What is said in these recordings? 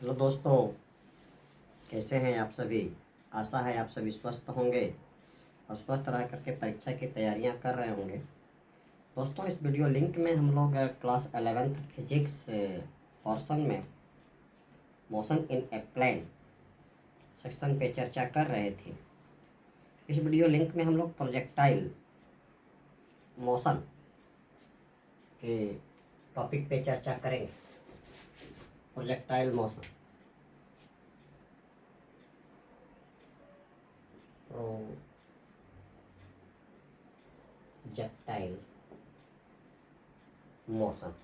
Hello दोस्तों, कैसे हैं आप सभी। आशा है आप सभी स्वस्थ होंगे और स्वस्थ रह करके परीक्षा की तैयारियां कर रहे होंगे। दोस्तों, इस वीडियो लिंक में हम लोग क्लास 11th फिजिक्स पोर्शन में motion in a plane section पे चर्चा कर रहे थे। इस वीडियो लिंक में हम लोग प्रोजेक्टाइल मोशन के टॉपिक पे चर्चा करेंगे। Projectile motion, projectile motion.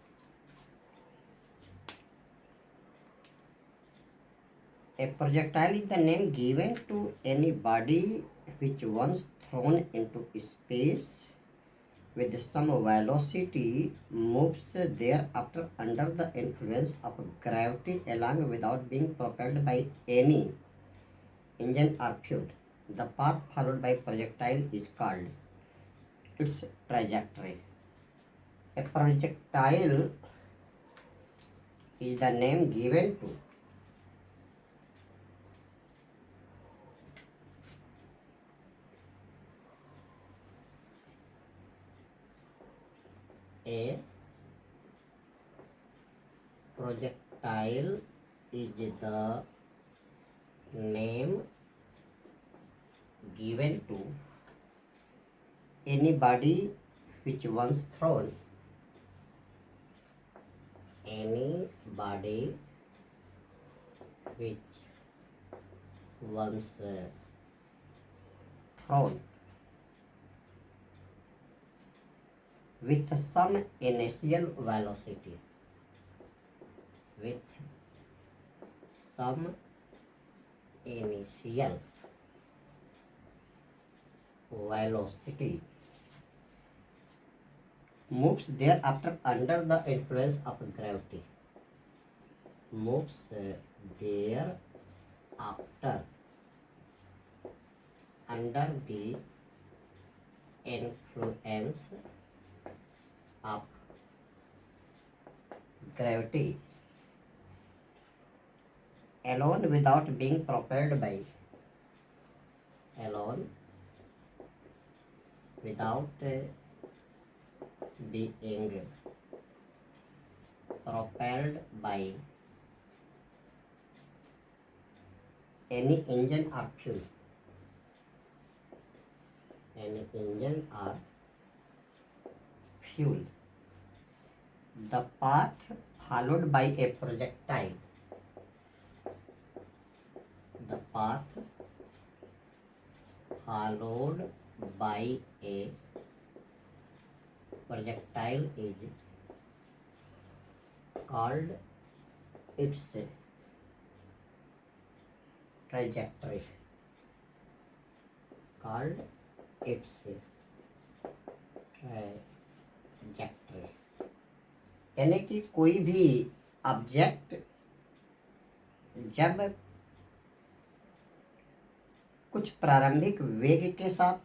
A projectile is the name given to any body which once thrown into space with some velocity moves thereafter under the influence of gravity along without being propelled by any engine or fuel. The path followed by projectile is called its trajectory. A projectile is the name given to a projectile is the name given to any body which once thrown thrown with some initial velocity moves thereafter under the influence of gravity under the influence of gravity alone without being propelled by any engine or fuel. The path followed by a projectile is called its trajectory. यानी कि कोई भी object जब कुछ प्रारंभिक वेग के साथ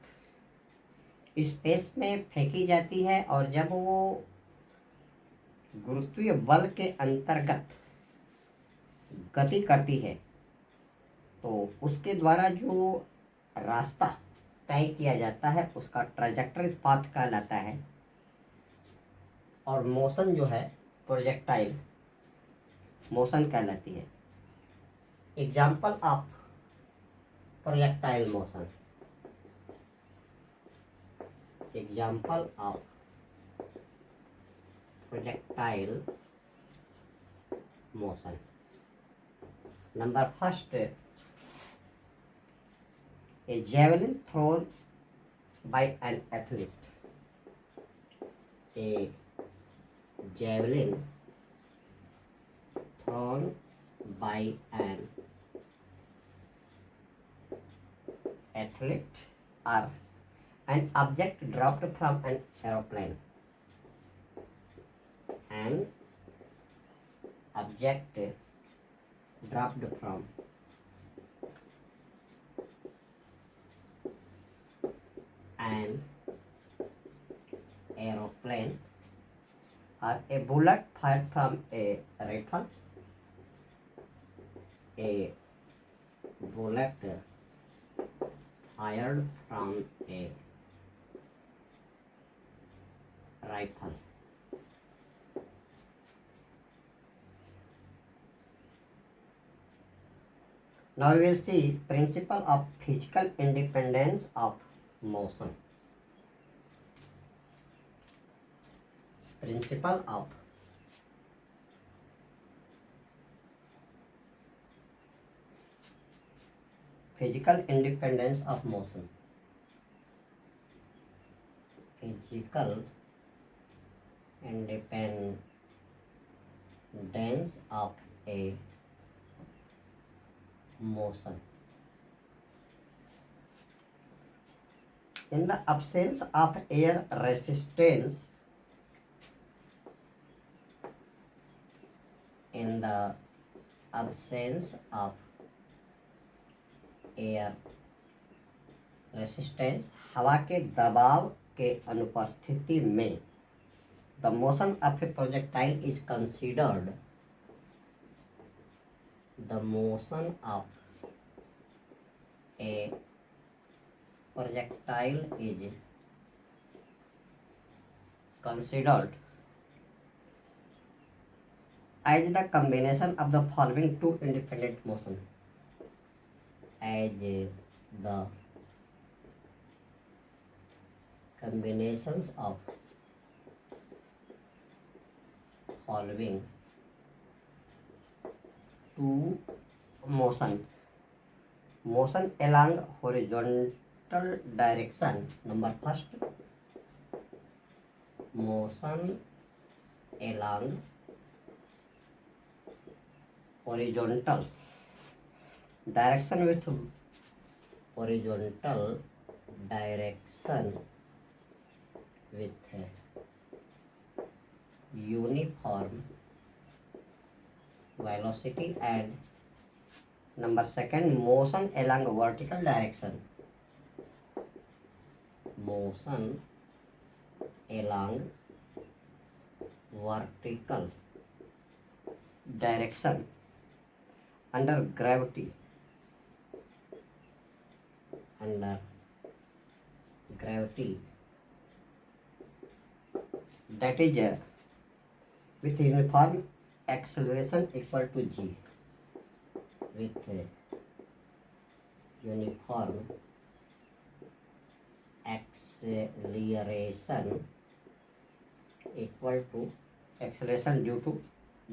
स्पेस में फेंकी जाती है और जब वो गुरुत्वीय बल के अंतर्गत गति करती है तो उसके द्वारा जो रास्ता तय किया जाता है उसका ट्रैजेक्टरी पाथ कहलाता है। और मोशन जो है प्रोजेक्टाइल मोशन कहलाती है। Example of projectile motion, number first, a javelin thrown by an athlete. A javelin thrown by an athlete or an object dropped from an aeroplane. An object dropped from an aeroplane or a bullet fired from a rifle a bullet fired from a rifle. Now we will see principle of physical independence of motion. Principle of physical independence of motion. Physical independence of a motion. In the absence of air resistance, in the absence of air resistance, हवा के दबाव के अनुपस्थिति में the motion of a projectile is considered, the motion of a projectile is considered as the combination of the following two independent motion, as the combinations of following two motion along horizontal direction. Number first, motion along horizontal direction with horizontal direction with uniform velocity, and number second, motion along vertical direction, motion along vertical direction under gravity, that is with uniform acceleration equal to g, with uniform acceleration equal to acceleration due to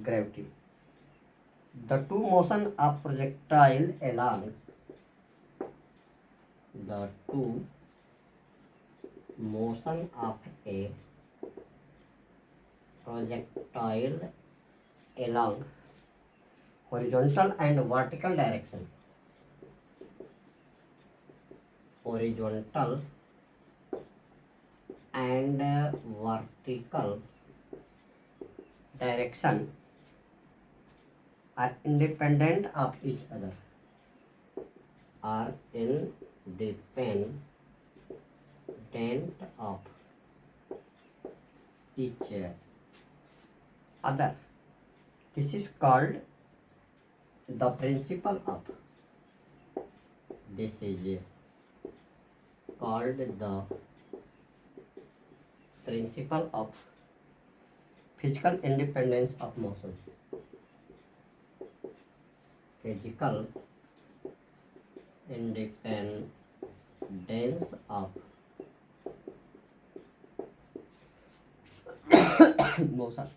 gravity. The two motion of projectile along the two motion of a projectile along horizontal and vertical direction, horizontal and vertical direction are independent of each other, are independent of each other. This is called the principle of, this is called the principle of physical independence of motion. Physical independence of motion.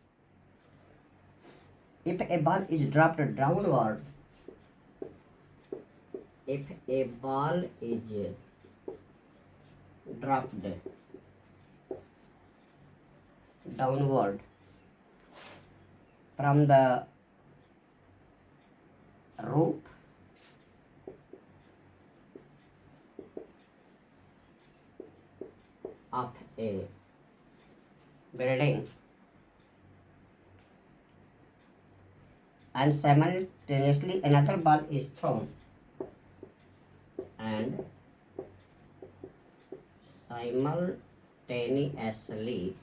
If a ball is dropped downward, if a ball is dropped downward from the roof, of a building, and simultaneously another ball is thrown, and simultaneously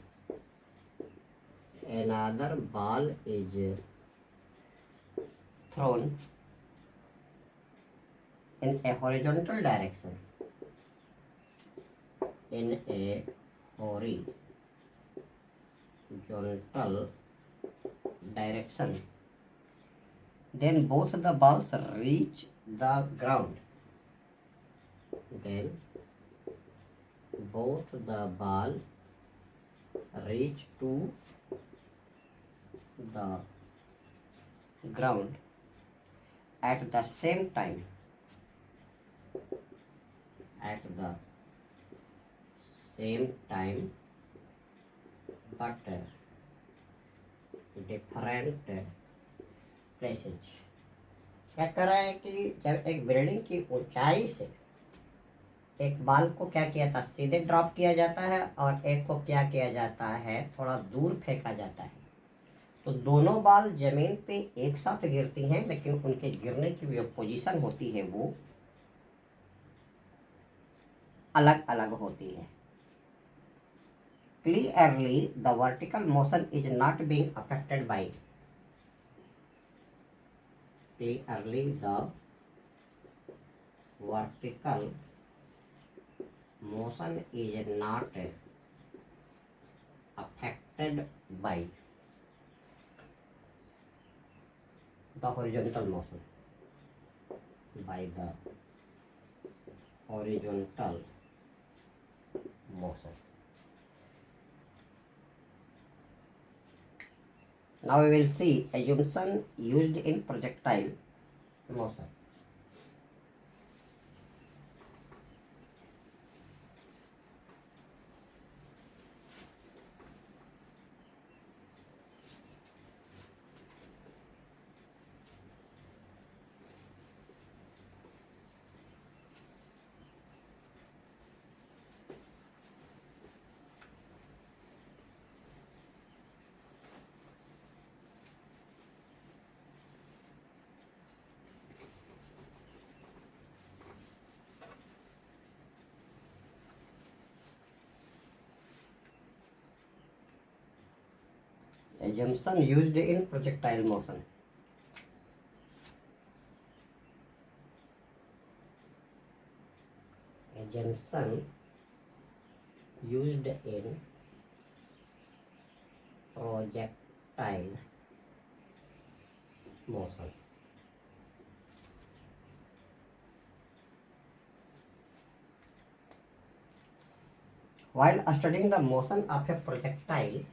another ball is thrown, in a horizontal direction, in a horizontal direction, then both the balls reach the ground. Then both the ball reach to the ground at the same time. At the same time, but different places. क्या कर रहा है कि जब एक building की ऊंचाई से एक बाल को क्या किया था, सीधे ड्रॉप किया जाता है, और एक को क्या किया जाता है, थोड़ा दूर फेंका जाता है, तो दोनों बाल जमीन पे एक साथ गिरती हैं, लेकिन उनके गिरने की जो पोजीशन होती है वो अलग अलग होती है. Clearly, the vertical motion is not being affected by. Clearly, the vertical motion is not affected by the horizontal motion. By the horizontal motion. Now we will see assumption used in projectile motion. Assumption used in projectile motion. Assumption used in projectile motion. While studying the motion of a projectile,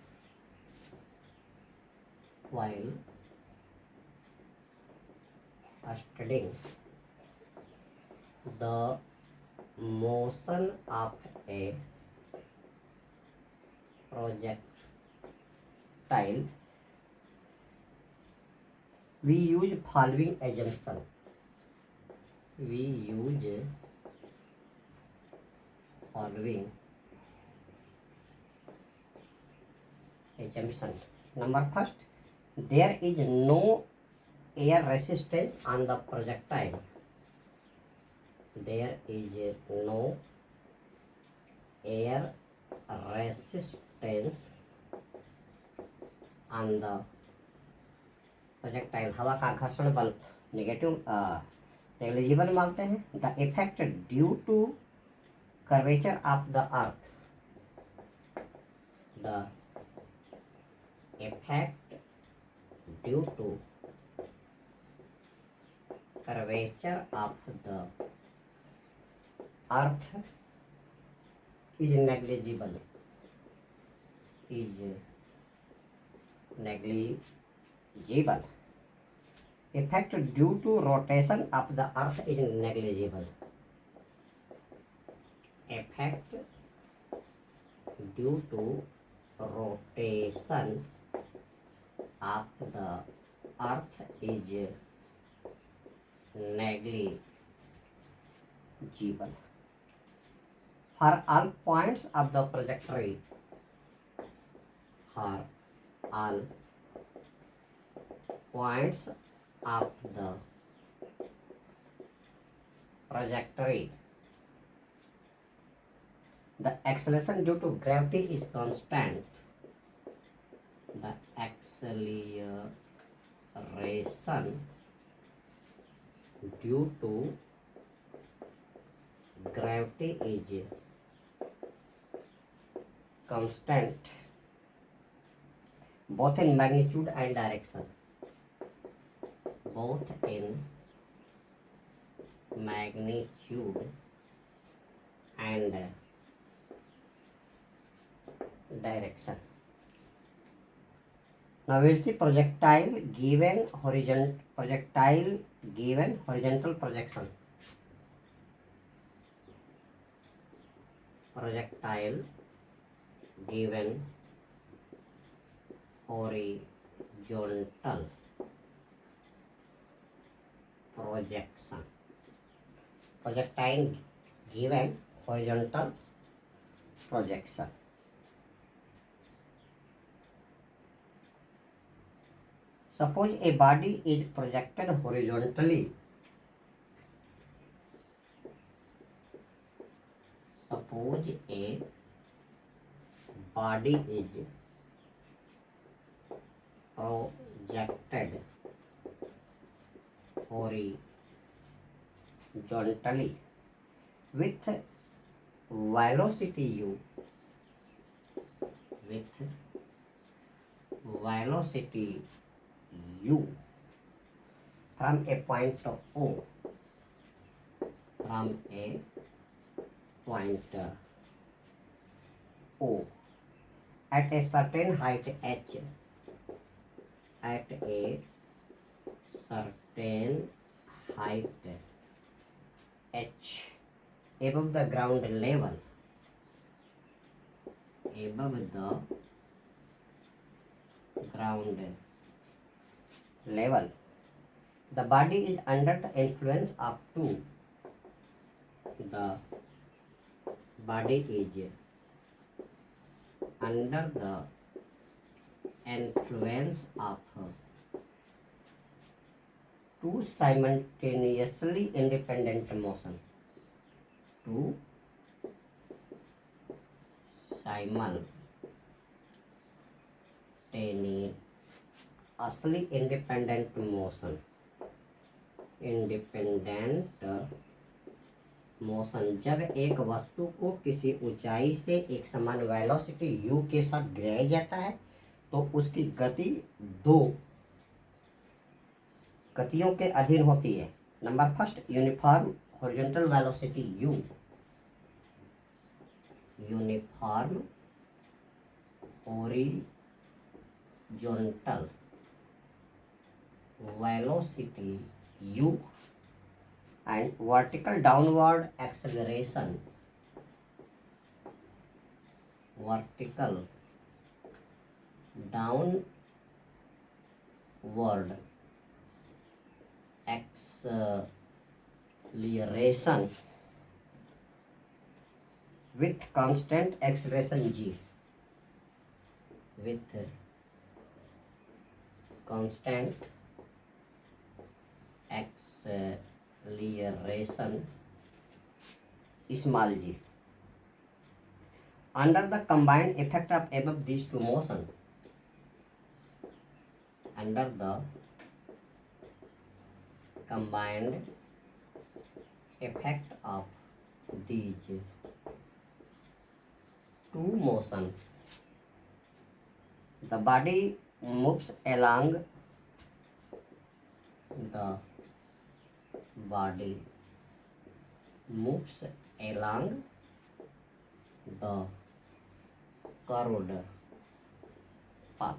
while studying the motion of a projectile, we use following assumption. We use following assumption. Number first, there is no air resistance on the projectile. There is no air resistance on the projectile. हवा का घर्षण बल negligible मानते हैं. The effect due to curvature of the earth. The effect due to curvature of the earth is negligible. Effect due to rotation of the earth is negligible. Effect due to rotation of the earth is negligible. For all points of the trajectory, for all points of the trajectory, the acceleration due to gravity is constant. The acceleration due to gravity is constant both in magnitude and direction. Both in magnitude and direction. Now we'll see projectile given horizontal projection. Projectile given horizontal projection. Projectile given horizontal projection. Suppose a body is projected horizontally. Suppose a body is projected horizontally with velocity u, from a point O, at a certain height h, above the ground level, the body is under the influence of two. The body is under the influence of two simultaneously independent motion. Two simultaneously independent motion. जब एक वस्तु को किसी ऊंचाई से एक समान velocity u के साथ गिराया जाता है तो उसकी गति दो गतियों के अधीन होती है. Number first, uniform horizontal velocity u. Uniform horizontal velocity u and vertical downward acceleration. Vertical downward acceleration with constant acceleration g. With constant acceleration small g. Under the combined effect of above these two motions, under the combined effect of these two motions, the body moves along the curved path.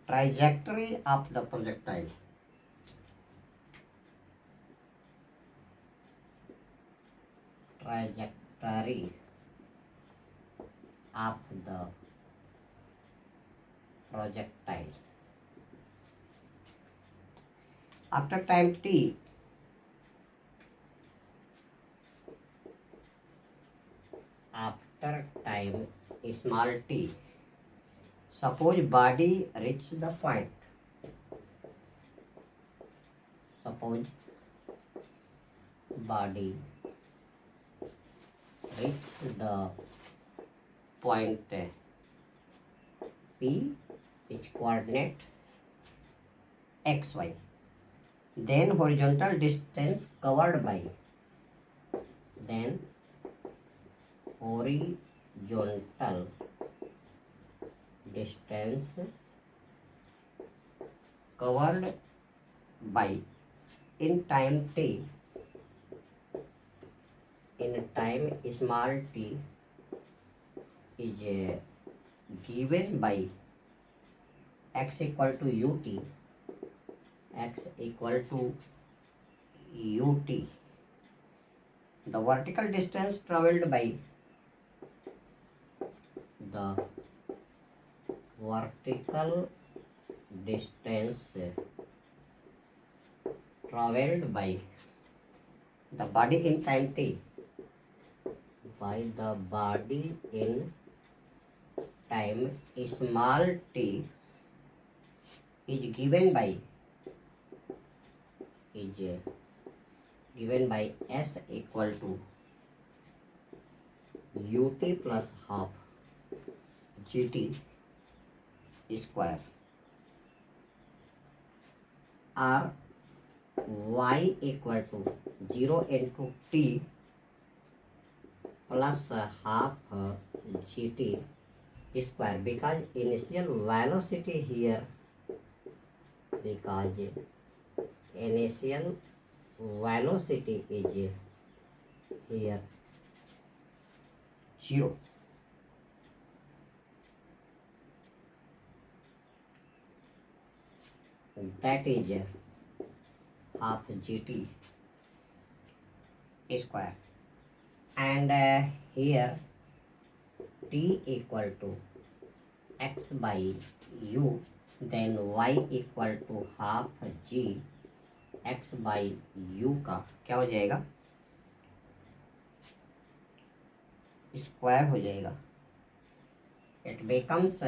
Trajectory of the projectile. Trajectory of the projectile. After time t, small t, suppose body reach the point. Suppose body reach the point P, which coordinate xy. Then horizontal distance covered by, then horizontal distance covered by in time t, in time small t, is given by x equal to ut, x equal to ut. The vertical distance traveled by, the vertical distance traveled by the body in time t, by the body in time small t, is given by s equal to ut plus half gt square, or y equal to 0 into t plus half gt square, because initial velocity here, is here 0. That is half gt square, and here t equal to x by u, then y equal to half g x by u का क्या हो जाएगा, square हो जाएगा. It becomes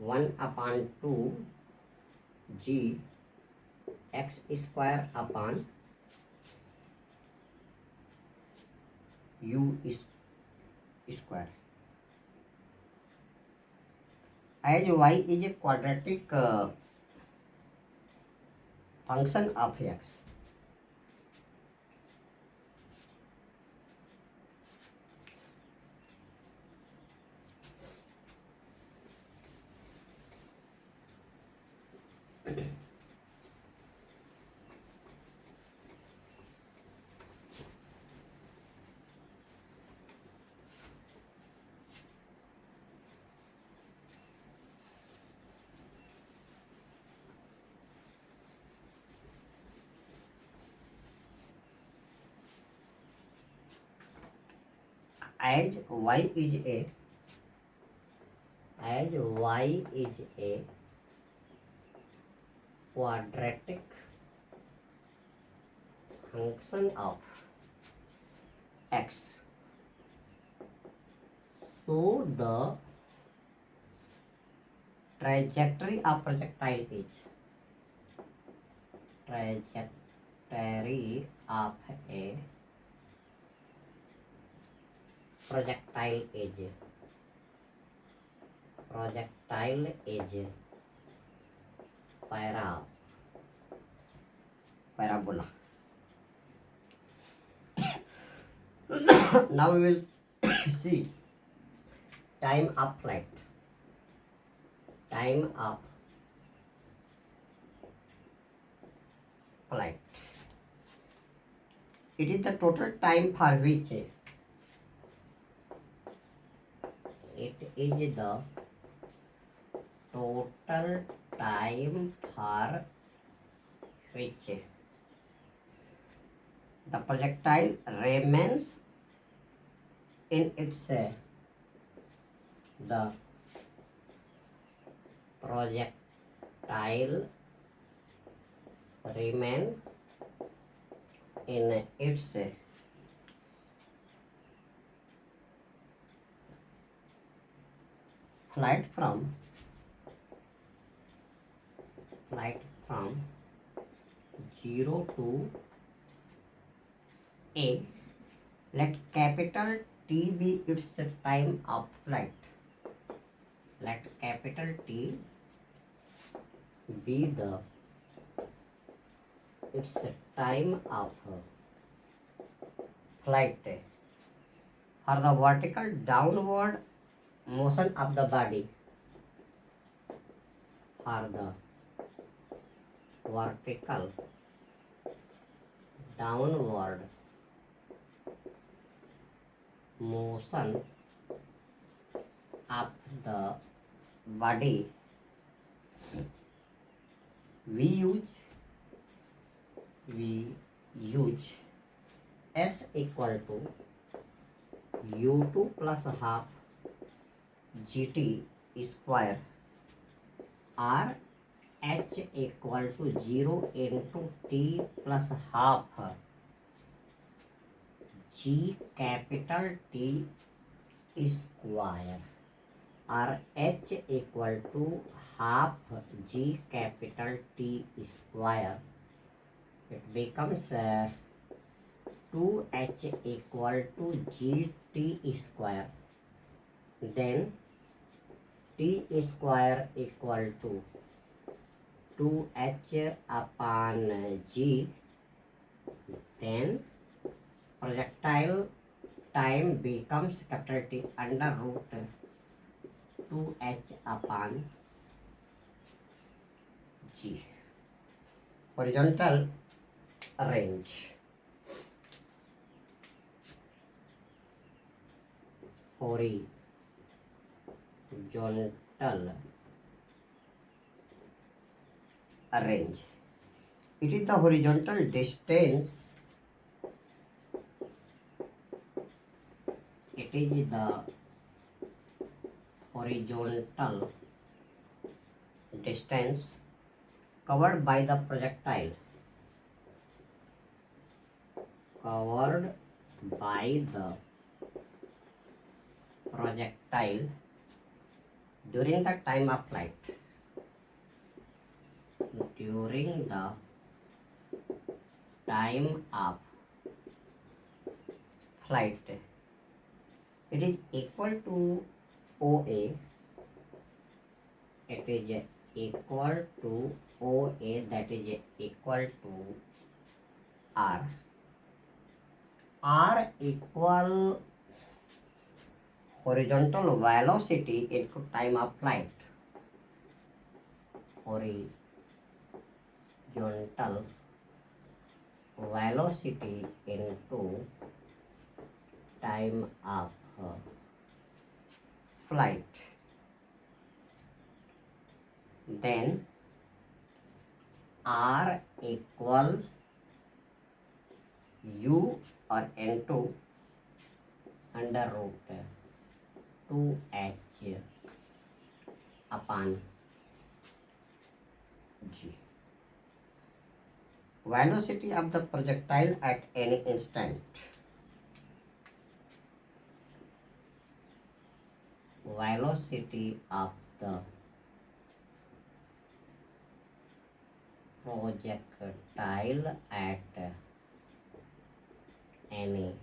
1/2 g x square upon u square. As y is a quadratic function of x, as y is a quadratic function of x, so the trajectory of projectile is parabola. Now we will see time of flight. It is the total time for which the projectile remains in its the projectile remain in its flight from 0 to a. Let capital T be its time of flight. Let capital T be the its time of flight. For the vertical downward motion of the body, for the vertical downward motion of the body, we use S equal to U2 plus half GT square or H equal to 0 into T plus half G capital T square or H equal to half G capital T square. It becomes 2H equal to GT square. Then T square equal to 2H upon G. Then projectile time becomes capital T under root 2H upon G. Horizontal range. Horizontal range. It is the horizontal distance. It is the horizontal distance covered by the projectile. Covered by the projectile during the time of flight. During the time of flight, it is equal to OA. It is equal to OA, that is equal to R. R equal horizontal velocity into time of flight. Horizontal velocity into time of flight. Then R equals U or N2 under root 2H upon G. Velocity of the projectile at any instant. Velocity of the projectile at any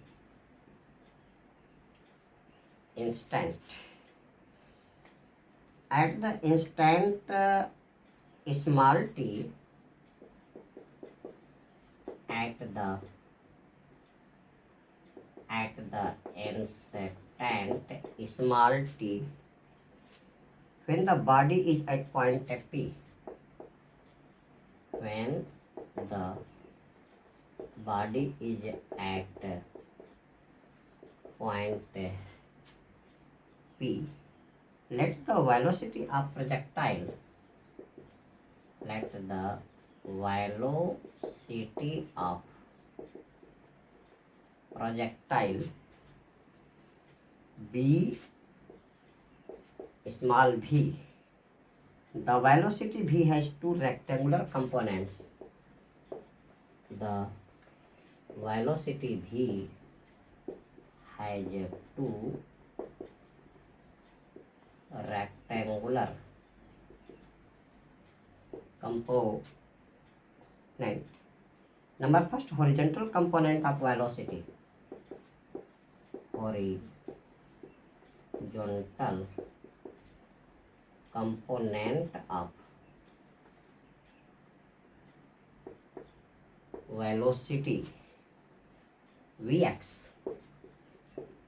instant. At the instant small t, at the instant small t, when the body is at point P, when the body is at point P, let the velocity of projectile be small v. The velocity v has two rectangular components. The velocity v has two rectangular component. Number first, horizontal component of velocity. Horizontal component of velocity Vx,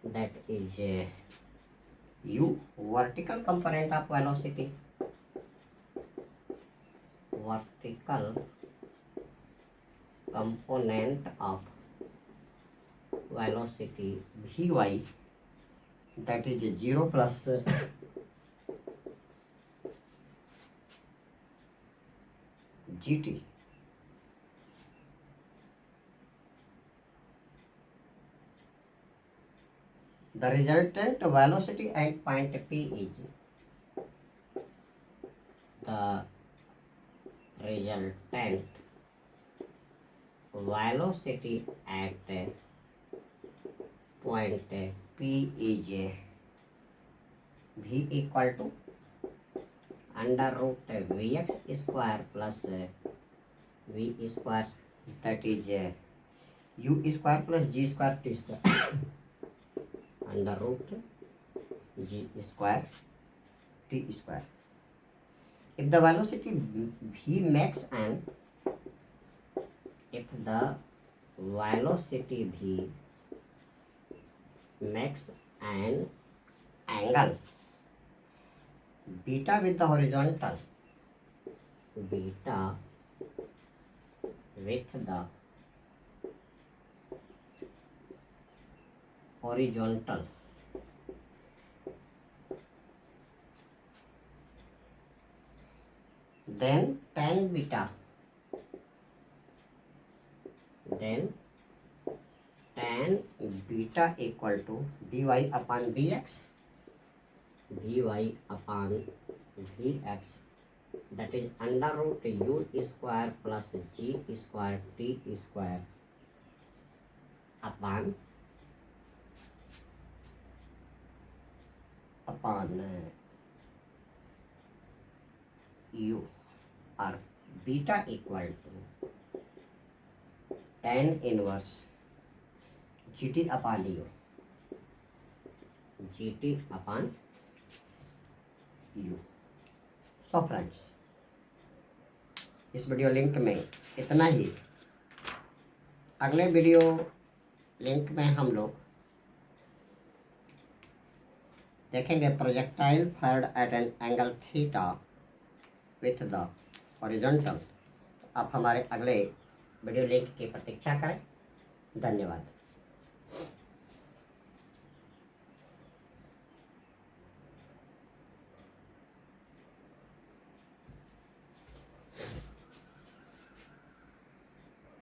that is u, vertical component of velocity, vertical component of velocity Vy, that is 0 plus gt. The resultant velocity at point P is the resultant velocity at point P is V equal to under root Vx square plus V square, that is u square plus g square t square under root g square t square. If the velocity V max and if the velocity V makes an angle beta with the horizontal, beta with the horizontal, then tan beta, then tan beta equal to dy upon dx, dy upon vx, that is under root u square plus g square t square upon u, or beta equal to tan inverse gt upon u, gt upon u. So friends, इस video link में इतना ही। अगले video link में हम लोग देखेंगे projectile fired eight an angle theta with the horizontal. आप हमारे अगले वीडियो लिंक की प्रतीक्षा करें। धन्यवाद।